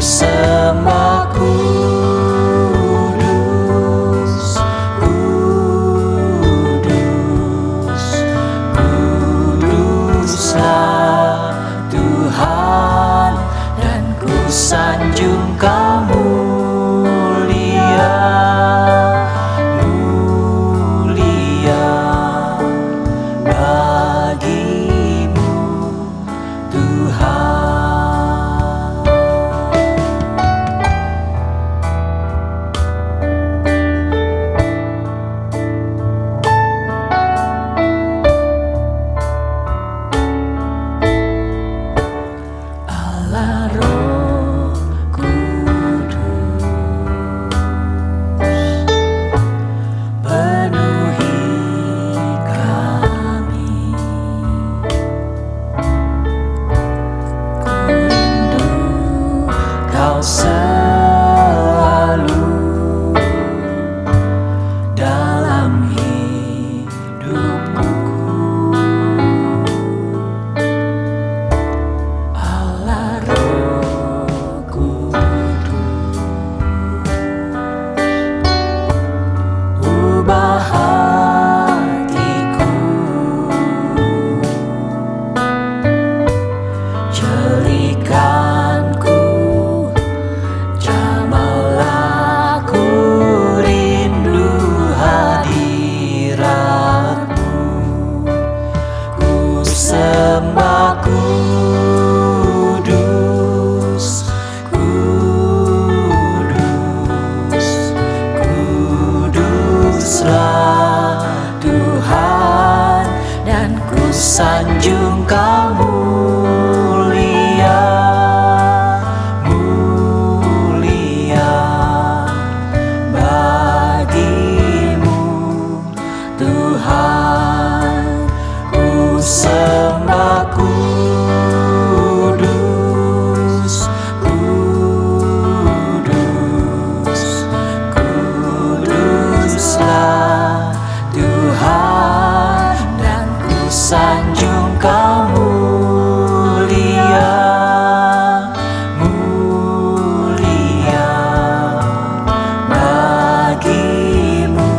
sembah kudus, kudus, kuduslah Tuhan, dan ku sanjung Kau mulia, mulia bagimu Tuhan. Allah Roh Kudus, penuhi kami. Ku rindu Kau selalu dalam hidupku. Allah Roh Kudus, ubah hatiku, jadikanku, jamahlah ku rindu hadiratmu. Ku sembah kudus, kudus, kuduslah Tuhan, dan ku sanjung Kau mulia, mulia bagimu Tuhan. Ku sembah kudus, kudus, kuduslah Tuhan, dan ku sanjung Kau mulia, mulia bagimu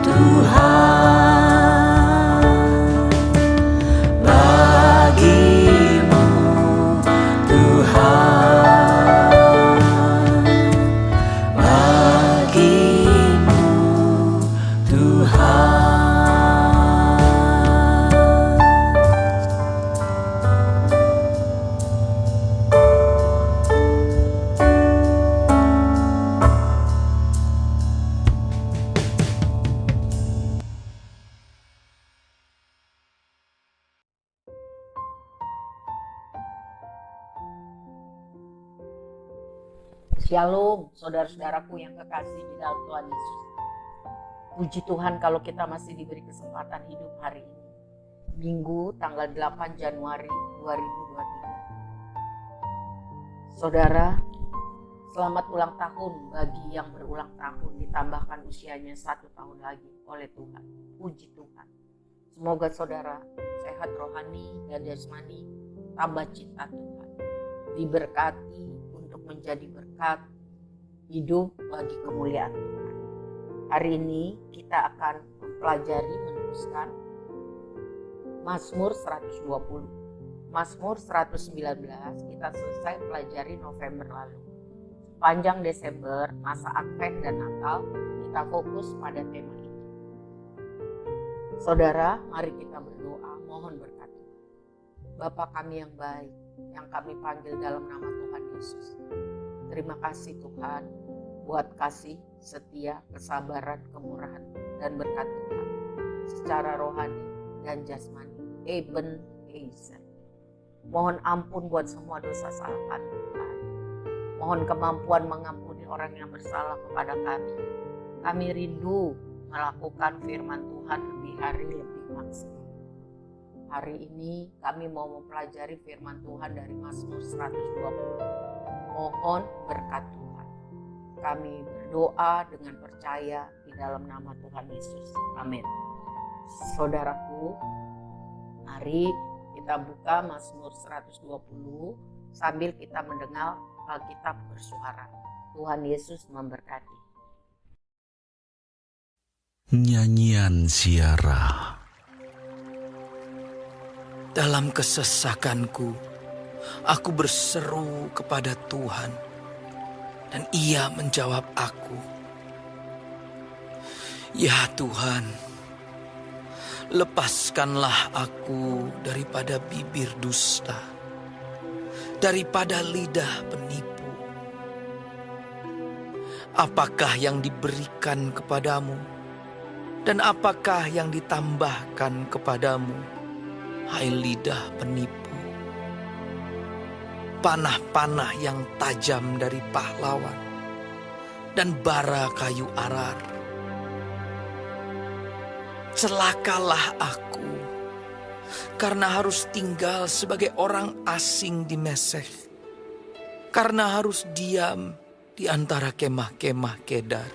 Tuhan, bagimu Tuhan, bagimu Tuhan. Shalom, saudara-saudaraku yang kekasih di dalam Tuhan Yesus. Puji Tuhan kalau kita masih diberi kesempatan hidup hari ini. Minggu tanggal 8 Januari 2023. Saudara, selamat ulang tahun bagi yang berulang tahun, ditambahkan usianya 1 tahun lagi oleh Tuhan. Puji Tuhan. Semoga saudara sehat rohani dan jasmani, tambah cinta Tuhan. Diberkati untuk menjadi berkat hidup bagi kemuliaan Tuhan. Hari ini kita akan mempelajari, meneruskan Mazmur 120. Mazmur 119 kita selesai pelajari November lalu. Sepanjang Desember, masa Advent dan Natal, kita fokus pada tema ini. Saudara, mari kita berdoa, mohon berkat Tuhan. Bapa kami yang baik, yang kami panggil dalam nama Tuhan Yesus. Terima kasih Tuhan buat kasih, setia, kesabaran, kemurahan, dan berkat Tuhan secara rohani dan jasmani. Ebenezer. Mohon ampun buat semua dosa salah kami Tuhan. Mohon kemampuan mengampuni orang yang bersalah kepada kami. Kami rindu melakukan firman Tuhan lebih hari lebih maksimal. Hari ini kami mau mempelajari firman Tuhan dari Mazmur 120. Mohon berkat Tuhan. Kami berdoa dengan percaya di dalam nama Tuhan Yesus. Amin. Saudaraku, mari kita buka Mazmur 120 sambil kita mendengar Alkitab bersuara. Tuhan Yesus memberkati. Nyanyian ziarah. Dalam kesesakanku, aku berseru kepada Tuhan, dan Ia menjawab aku. Ya Tuhan, lepaskanlah aku daripada bibir dusta, daripada lidah penipu. Apakah yang diberikan kepadamu, dan apakah yang ditambahkan kepadamu, hai lidah penipu? Panah-panah yang tajam dari pahlawan, dan bara kayu arar. Celakalah aku, karena harus tinggal sebagai orang asing di Mesek, karena harus diam di antara kemah-kemah Kedar.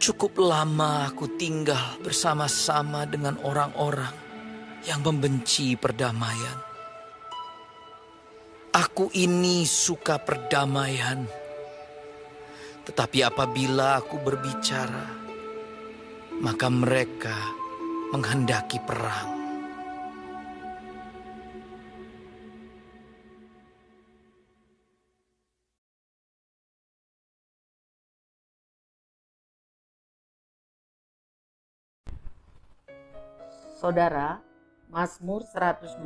Cukup lama aku tinggal bersama-sama dengan orang-orang yang membenci perdamaian. Aku ini suka perdamaian, tetapi apabila aku berbicara, maka mereka menghendaki perang. Saudara, Mazmur 120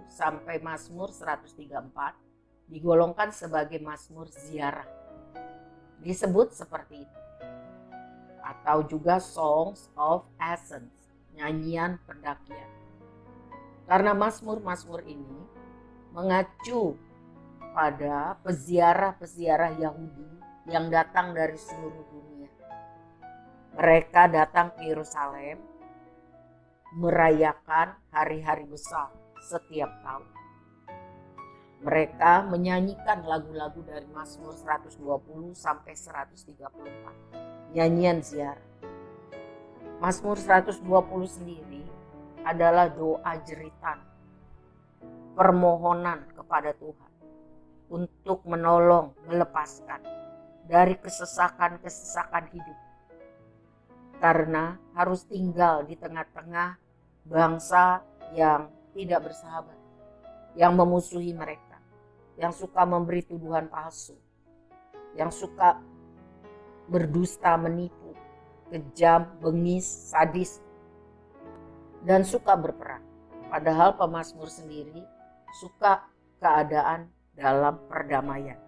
sampai Mazmur 134 digolongkan sebagai Mazmur ziarah. Disebut seperti itu. Atau juga Songs of Ascents, nyanyian pendakian. Karena Mazmur-Mazmur ini mengacu pada peziarah-peziarah Yahudi yang datang dari seluruh dunia. Mereka datang ke Yerusalem merayakan hari-hari besar setiap tahun. Mereka menyanyikan lagu-lagu dari Mazmur 120 sampai 134. Nyanyian ziarah. Mazmur 120 sendiri adalah doa jeritan, permohonan kepada Tuhan untuk menolong, melepaskan dari kesesakan-kesesakan hidup. Karena harus tinggal di tengah-tengah bangsa yang tidak bersahabat, yang memusuhi mereka, yang suka memberi tuduhan palsu, yang suka berdusta, menipu, kejam, bengis, sadis, dan suka berperang. Padahal pemazmur sendiri suka keadaan dalam perdamaian.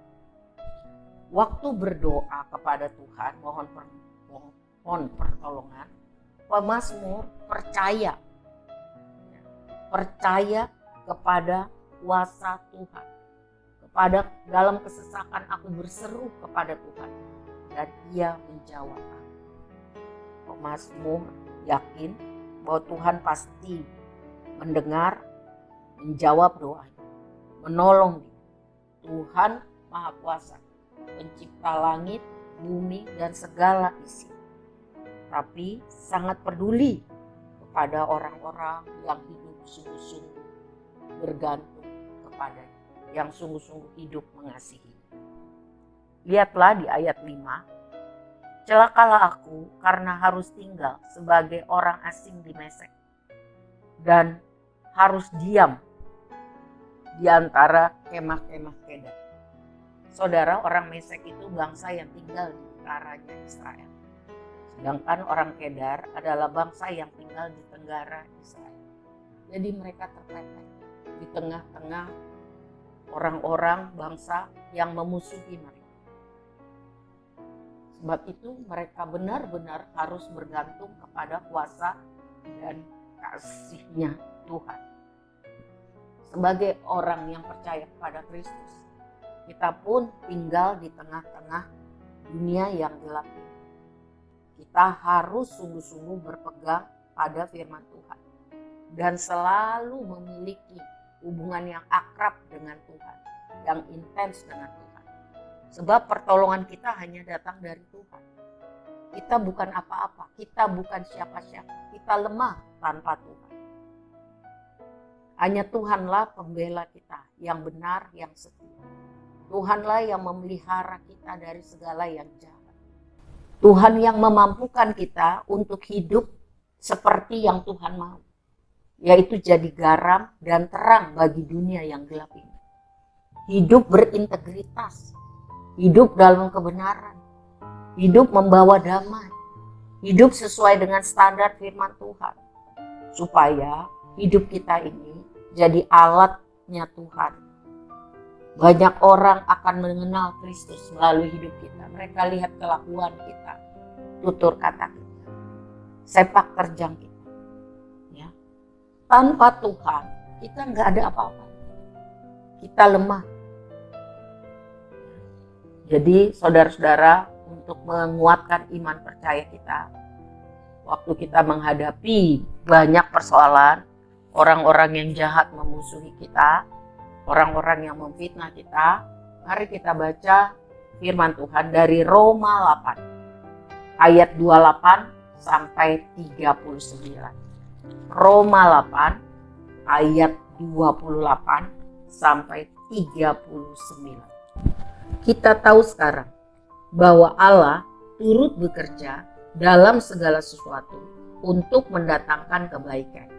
Waktu berdoa kepada Tuhan, mohon pertolongan, pemazmur percaya kepada kuasa Tuhan. Kepada dalam kesesakan aku berseru kepada Tuhan, dan Ia menjawab aku. Pemazmur yakin bahwa Tuhan pasti mendengar, menjawab doanya, menolong dia. Tuhan Maha Kuasa, pencipta langit, bumi, dan segala isi. Tapi sangat peduli kepada orang-orang yang hidup sungguh-sungguh bergantung kepadanya, yang sungguh-sungguh hidup mengasihi. Lihatlah di ayat 5, celakalah aku karena harus tinggal sebagai orang asing di Mesek dan harus diam di antara kemah-kemah Kedar. Saudara, orang Mesek itu bangsa yang tinggal di utaranya Israel. Sedangkan orang Kedar adalah bangsa yang tinggal di tenggara Israel. Jadi mereka terpepet di tengah-tengah orang-orang bangsa yang memusuhi mereka. Sebab itu mereka benar-benar harus bergantung kepada kuasa dan kasih-Nya Tuhan. Sebagai orang yang percaya kepada Kristus, kita pun tinggal di tengah-tengah dunia yang gelap ini. Kita harus sungguh-sungguh berpegang pada firman Tuhan dan selalu memiliki hubungan yang akrab dengan Tuhan, yang intens dengan Tuhan. Sebab pertolongan kita hanya datang dari Tuhan. Kita bukan apa-apa, kita bukan siapa-siapa, kita lemah tanpa Tuhan. Hanya Tuhanlah pembela kita yang benar, yang setia. Tuhanlah yang memelihara kita dari segala yang jahat. Tuhan yang memampukan kita untuk hidup seperti yang Tuhan mau, yaitu jadi garam dan terang bagi dunia yang gelap ini. Hidup berintegritas, hidup dalam kebenaran, hidup membawa damai, hidup sesuai dengan standar firman Tuhan, supaya hidup kita ini jadi alatnya Tuhan. Banyak orang akan mengenal Kristus melalui hidup kita. Mereka lihat kelakuan kita, tutur kata kita, sepak terjang kita. Ya. Tanpa Tuhan, kita nggak ada apa-apa. Kita lemah. Jadi saudara-saudara, untuk menguatkan iman percaya kita, waktu kita menghadapi banyak persoalan, orang-orang yang jahat memusuhi kita, orang-orang yang memfitnah kita, mari kita baca firman Tuhan dari Roma 8 ayat 28 sampai 39. Roma 8 ayat 28 sampai 39. Kita tahu sekarang bahwa Allah turut bekerja dalam segala sesuatu untuk mendatangkan kebaikan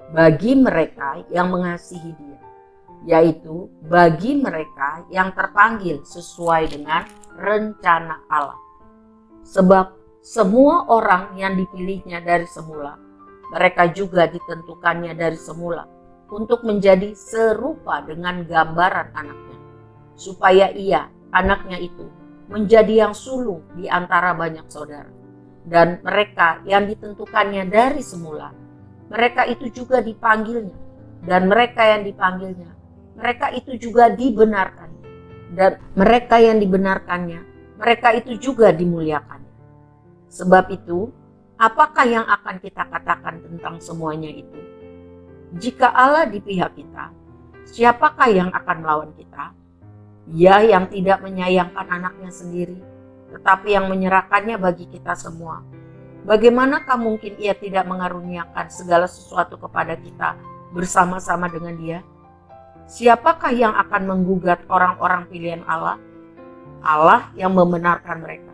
bagi mereka yang mengasihi Dia, yaitu bagi mereka yang terpanggil sesuai dengan rencana Allah. Sebab semua orang yang dipilihnya dari semula, mereka juga ditentukannya dari semula untuk menjadi serupa dengan gambaran anaknya, supaya ia, anaknya itu, menjadi yang sulung di antara banyak saudara. Dan mereka yang ditentukannya dari semula, mereka itu juga dipanggilnya. Dan mereka yang dipanggilnya, mereka itu juga dibenarkannya. Dan mereka yang dibenarkannya, mereka itu juga dimuliakannya. Sebab itu, apakah yang akan kita katakan tentang semuanya itu? Jika Allah di pihak kita, siapakah yang akan melawan kita? Ia yang tidak menyayangkan anaknya sendiri, tetapi yang menyerahkannya bagi kita semua. Bagaimanakah mungkin ia tidak mengaruniakan segala sesuatu kepada kita bersama-sama dengan Dia? Siapakah yang akan menggugat orang-orang pilihan Allah? Allah yang membenarkan mereka.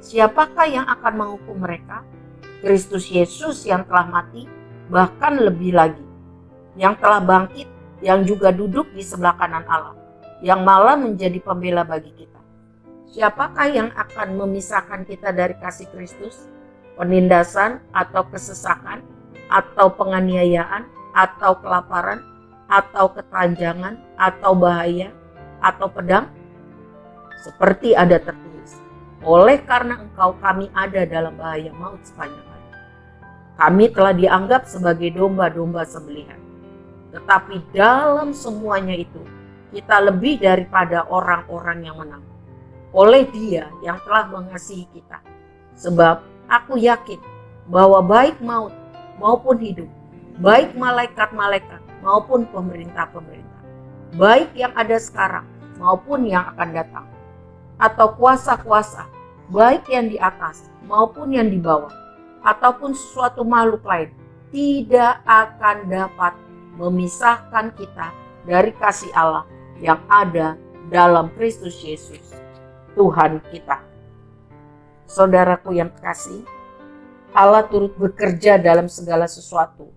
Siapakah yang akan menghukum mereka? Kristus Yesus yang telah mati, bahkan lebih lagi, yang telah bangkit, yang juga duduk di sebelah kanan Allah, yang malah menjadi pembela bagi kita. Siapakah yang akan memisahkan kita dari kasih Kristus? Penindasan atau kesesakan, atau penganiayaan, atau kelaparan, atau ketelanjangan, atau bahaya, atau pedang? Seperti ada tertulis, oleh karena engkau kami ada dalam bahaya maut sepanjang hari. Kami telah dianggap sebagai domba-domba sembelihan. Tetapi dalam semuanya itu, kita lebih daripada orang-orang yang menang, oleh Dia yang telah mengasihi kita. Sebab aku yakin bahwa baik maut maupun hidup, baik malaikat-malaikat maupun pemerintah-pemerintah, baik yang ada sekarang maupun yang akan datang, atau kuasa-kuasa, baik yang di atas maupun yang di bawah, ataupun sesuatu makhluk lain, tidak akan dapat memisahkan kita dari kasih Allah yang ada dalam Kristus Yesus, Tuhan kita. Saudaraku yang terkasih, Allah turut bekerja dalam segala sesuatu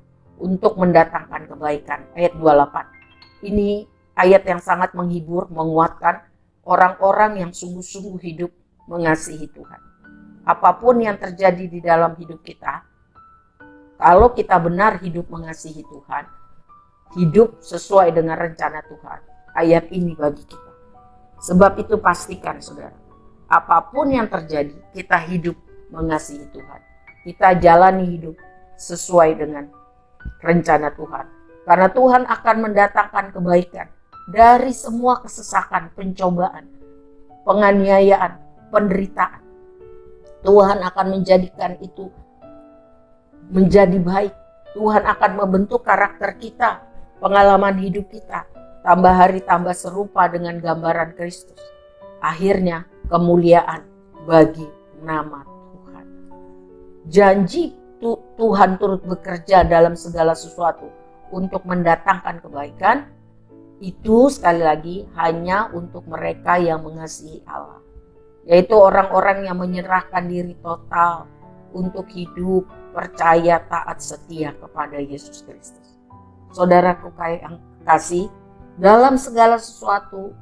untuk mendatangkan kebaikan. Ayat 28. Ini ayat yang sangat menghibur, menguatkan orang-orang yang sungguh-sungguh hidup mengasihi Tuhan. Apapun yang terjadi di dalam hidup kita, kalau kita benar hidup mengasihi Tuhan, hidup sesuai dengan rencana Tuhan, ayat ini bagi kita. Sebab itu pastikan saudara, apapun yang terjadi, kita hidup mengasihi Tuhan. Kita jalani hidup sesuai dengan rencana Tuhan. Karena Tuhan akan mendatangkan kebaikan dari semua kesesakan, pencobaan, penganiayaan, penderitaan. Tuhan akan menjadikan itu menjadi baik. Tuhan akan membentuk karakter kita, pengalaman hidup kita, tambah hari tambah serupa dengan gambaran Kristus. Akhirnya kemuliaan bagi nama Tuhan. Janji Tuhan turut bekerja dalam segala sesuatu untuk mendatangkan kebaikan, itu sekali lagi hanya untuk mereka yang mengasihi Allah. Yaitu orang-orang yang menyerahkan diri total untuk hidup, percaya, taat, setia kepada Yesus Kristus. Saudaraku yang kasih, dalam segala sesuatu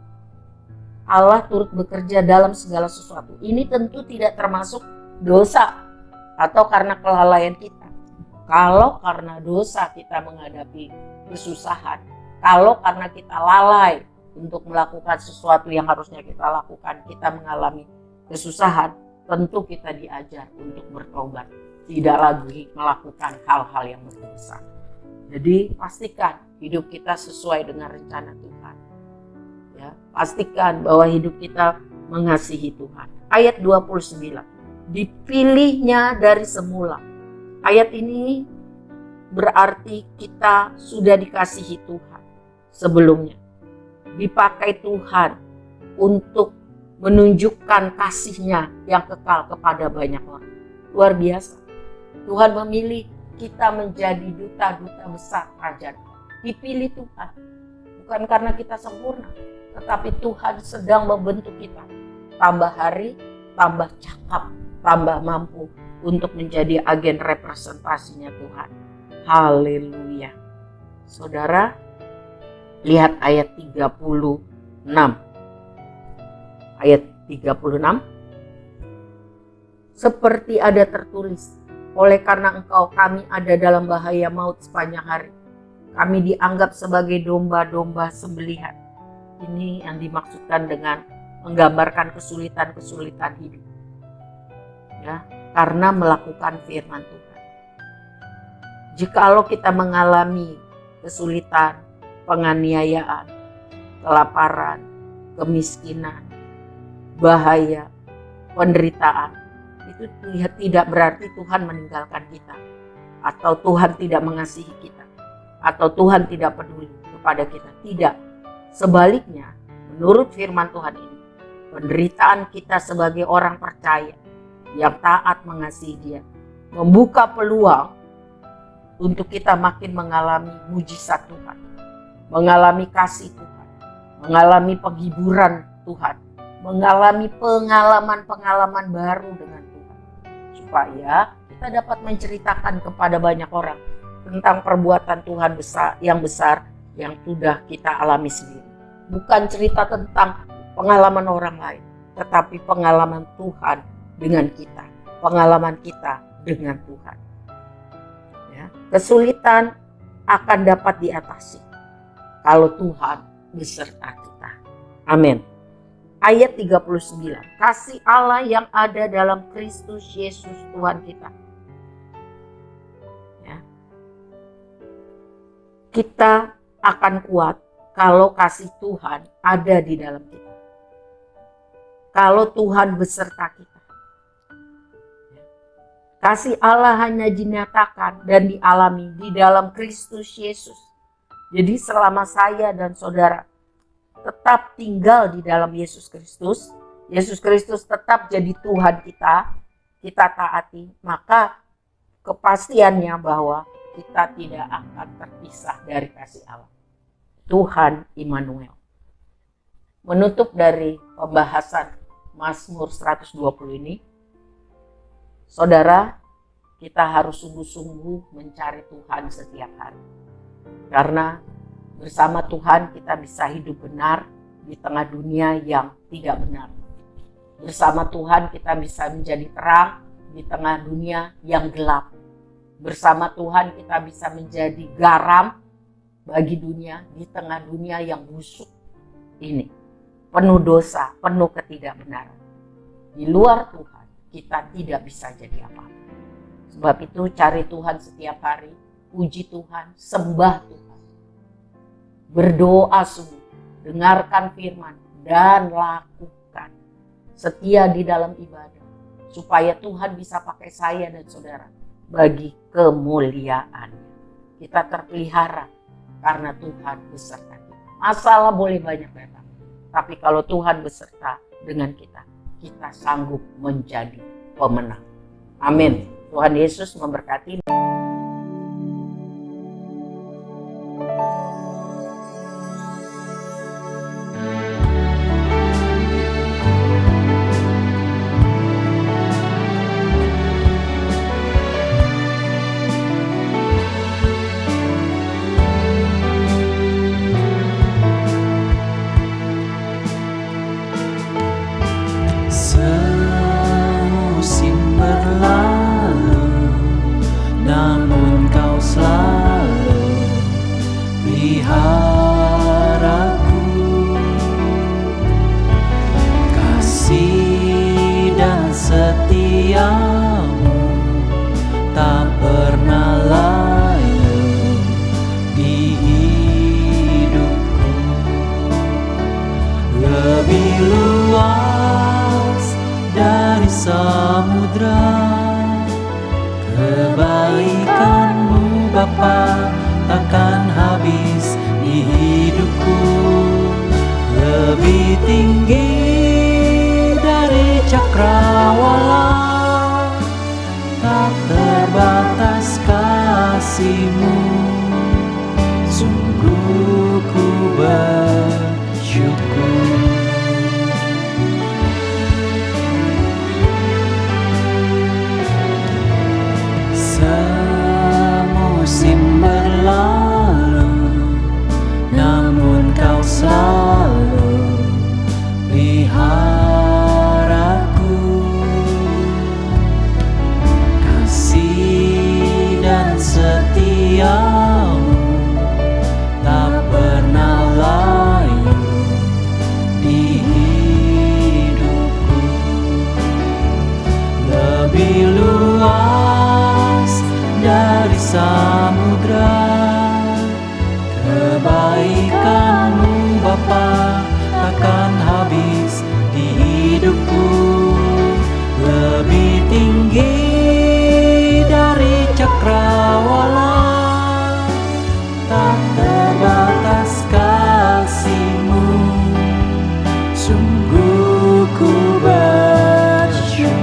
Allah turut bekerja dalam segala sesuatu. Ini tentu tidak termasuk dosa atau karena kelalaian kita. Kalau karena dosa kita menghadapi kesusahan, kalau karena kita lalai untuk melakukan sesuatu yang harusnya kita lakukan, kita mengalami kesusahan, tentu kita diajar untuk bertobat, tidak lagi melakukan hal-hal yang berdosa. Jadi pastikan hidup kita sesuai dengan rencana Tuhan. Ya, pastikan bahwa hidup kita mengasihi Tuhan. Ayat 29, dipilihnya dari semula. Ayat ini berarti kita sudah dikasihi Tuhan sebelumnya. Dipakai Tuhan untuk menunjukkan kasihnya yang kekal kepada banyak orang. Luar biasa. Tuhan memilih kita menjadi duta-duta besar kerajaan. Dipilih Tuhan. Bukan karena kita sempurna, tetapi Tuhan sedang membentuk kita. Tambah hari, tambah cakap, tambah mampu untuk menjadi agen representasinya Tuhan. Haleluya. Saudara, lihat ayat 36. Ayat 36. Seperti ada tertulis, oleh karena engkau kami ada dalam bahaya maut sepanjang hari. Kami dianggap sebagai domba-domba sembelihan. Ini yang dimaksudkan dengan menggambarkan kesulitan-kesulitan hidup. Ya, karena melakukan firman Tuhan. Jikalau kita mengalami kesulitan, penganiayaan, kelaparan, kemiskinan, bahaya, penderitaan, itu tidak berarti Tuhan meninggalkan kita, atau Tuhan tidak mengasihi kita, atau Tuhan tidak peduli kepada kita. Tidak. Sebaliknya, menurut firman Tuhan ini, penderitaan kita sebagai orang percaya yang taat mengasihi Dia membuka peluang untuk kita makin mengalami mujizat Tuhan, mengalami kasih Tuhan, mengalami penghiburan Tuhan, mengalami pengalaman-pengalaman baru dengan Tuhan, supaya kita dapat menceritakan kepada banyak orang tentang perbuatan Tuhan yang besar yang sudah kita alami sendiri. Bukan cerita tentang pengalaman orang lain, tetapi pengalaman Tuhan dengan kita, pengalaman kita dengan Tuhan. Ya, kesulitan akan dapat diatasi kalau Tuhan beserta kita. Amin. Ayat 39, kasih Allah yang ada dalam Kristus Yesus Tuhan kita. Ya. Kita akan kuat kalau kasih Tuhan ada di dalam kita. Kalau Tuhan beserta kita. Kasih Allah hanya dinyatakan dan dialami di dalam Kristus Yesus. Jadi selama saya dan saudara tetap tinggal di dalam Yesus Kristus, Yesus Kristus tetap jadi Tuhan kita taati, maka kepastiannya bahwa kita tidak akan terpisah dari kasih Allah. Tuhan Immanuel. Menutup dari pembahasan Mazmur 120 ini, saudara, kita harus sungguh-sungguh mencari Tuhan setiap hari. Karena bersama Tuhan kita bisa hidup benar di tengah dunia yang tidak benar. Bersama Tuhan kita bisa menjadi terang di tengah dunia yang gelap. Bersama Tuhan kita bisa menjadi garam bagi dunia di tengah dunia yang busuk ini. Penuh dosa, penuh ketidakbenaran. Di luar Tuhan kita tidak bisa jadi apa-apa. Sebab itu cari Tuhan setiap hari, puji Tuhan, sembah Tuhan. Berdoa sungguh, dengarkan firman dan lakukan. Setia di dalam ibadah supaya Tuhan bisa pakai saya dan saudara bagi kemuliaan. Kita terpelihara karena Tuhan beserta kita. Masalah boleh banyak datang, tapi kalau Tuhan beserta dengan kita, kita sanggup menjadi pemenang. Amin. Tuhan Yesus memberkati. dan setiamu tak pernah layu di hidupku. Lebih luas dari samudra kebaikanmu Bapa takkan habis di hidupku. Lebih tinggi dari cakrawala, tak terbatas kasih-Mu. Sungguh ku bersyukur. Semusim berlalu, namun Kau selalu peliharaku. Kasih dan setiamu tak pernah layu di hidupku. Lebih luas dari samudra kebaikan-Mu Bapa takkan habis di hidupku. Lebih tinggi dari cakrawala, tak terbatas kasih-Mu. Sungguh ku bersyukur.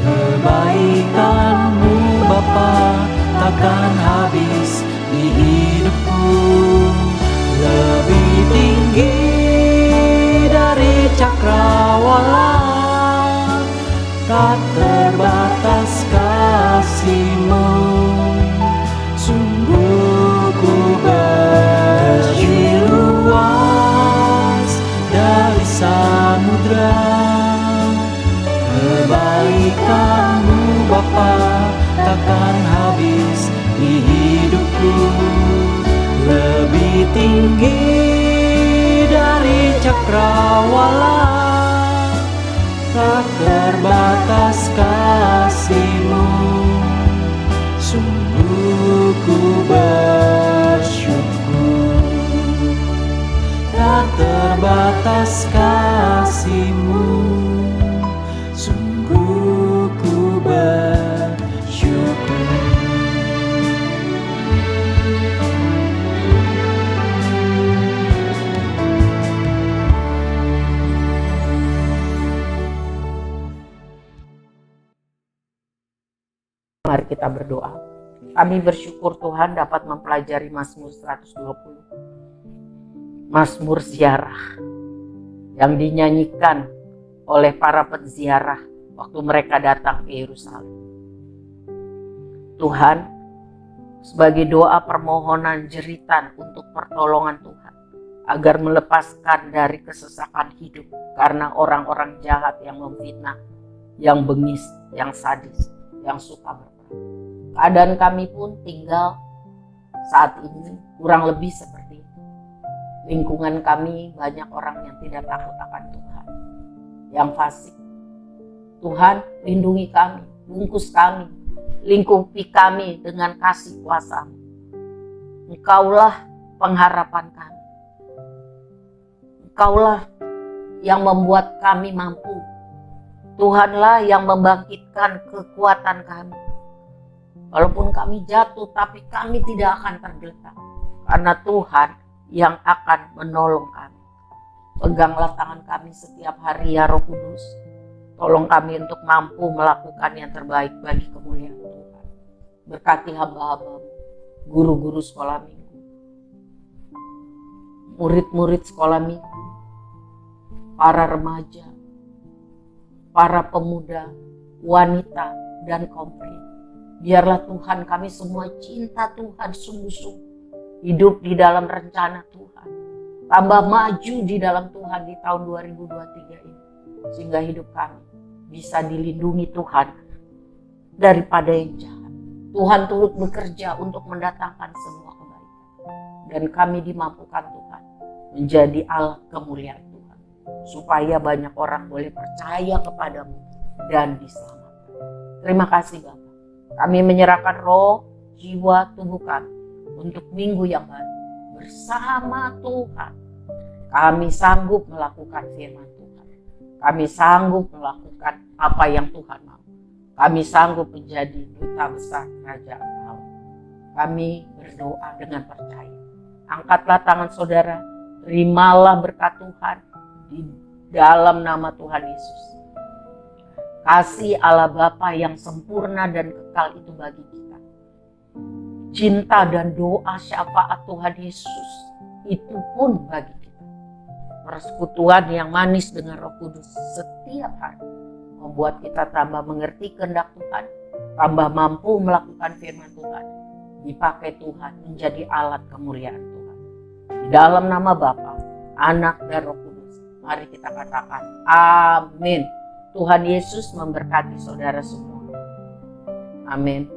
Kebaikan-Mu Bapa takkan habis di hidupku. Lebih tinggi dari cakrawala, tak terbatas kasih-Mu. Sungguh ku bersyukur. Luas dari samudra kebaikan-Mu Bapa takkan habis di hidupku. Lebih tinggi dari cakrawala, tak terbatas kasih-Mu. Sungguh ku bersyukur. Tak terbatas kasih-Mu. Sungguh ku bersyukur. Mari kita berdoa. Kami bersyukur Tuhan dapat mempelajari Mazmur 120. Mazmur ziarah yang dinyanyikan oleh para penziarah waktu mereka datang ke Yerusalem. Tuhan, sebagai doa permohonan jeritan untuk pertolongan Tuhan, agar melepaskan dari kesesakan hidup karena orang-orang jahat yang memfitnah, yang bengis, yang sadis, yang suka berperang. Keadaan kami pun tinggal saat ini kurang lebih seperti itu. Lingkungan kami banyak orang yang tidak takut akan Tuhan, yang fasik. Tuhan, lindungi kami, bungkus kami, lingkupi kami dengan kasih kuasa-Mu. Engkaulah pengharapan kami. Engkaulah yang membuat kami mampu. Tuhanlah yang membangkitkan kekuatan kami. Walaupun kami jatuh, tapi kami tidak akan tergeletak. Karena Tuhan yang akan menolong kami. Peganglah tangan kami setiap hari ya Roh Kudus. Tolong kami untuk mampu melakukan yang terbaik bagi kemuliaan Tuhan. Berkati hamba-hamba-Mu, guru-guru sekolah minggu, murid-murid sekolah minggu, para remaja, para pemuda, wanita, dan kaum pria. Biarlah Tuhan kami semua cinta Tuhan sungguh-sungguh, hidup di dalam rencana Tuhan, tambah maju di dalam Tuhan di tahun 2023 ini, sehingga hidup kami bisa dilindungi Tuhan daripada yang jahat. Tuhan turut bekerja untuk mendatangkan semua kebaikan, dan kami dimampukan Tuhan menjadi alat kemuliaan Tuhan, supaya banyak orang boleh percaya kepadamu dan diselamatkan. Terima kasih Bapak. Kami menyerahkan roh, jiwa, tubuh kami untuk minggu yang baru bersama Tuhan. Kami sanggup melakukan firman Tuhan. Kami sanggup melakukan apa yang Tuhan mau. Kami sanggup menjadi duta besar kerajaan Allah. Kami berdoa dengan percaya. Angkatlah tangan saudara, terimalah berkat Tuhan di dalam nama Tuhan Yesus. Kasih Allah Bapa yang sempurna dan kekal itu bagi kita. Cinta dan doa syafaat Tuhan Yesus itu pun bagi kita. Persekutuan yang manis dengan Roh Kudus setiap hari membuat kita tambah mengerti kehendak Tuhan, tambah mampu melakukan firman Tuhan, dipakai Tuhan menjadi alat kemuliaan Tuhan. Di dalam nama Bapa, Anak, dan Roh Kudus, mari kita katakan amin. Tuhan Yesus memberkati saudara semua. Amin.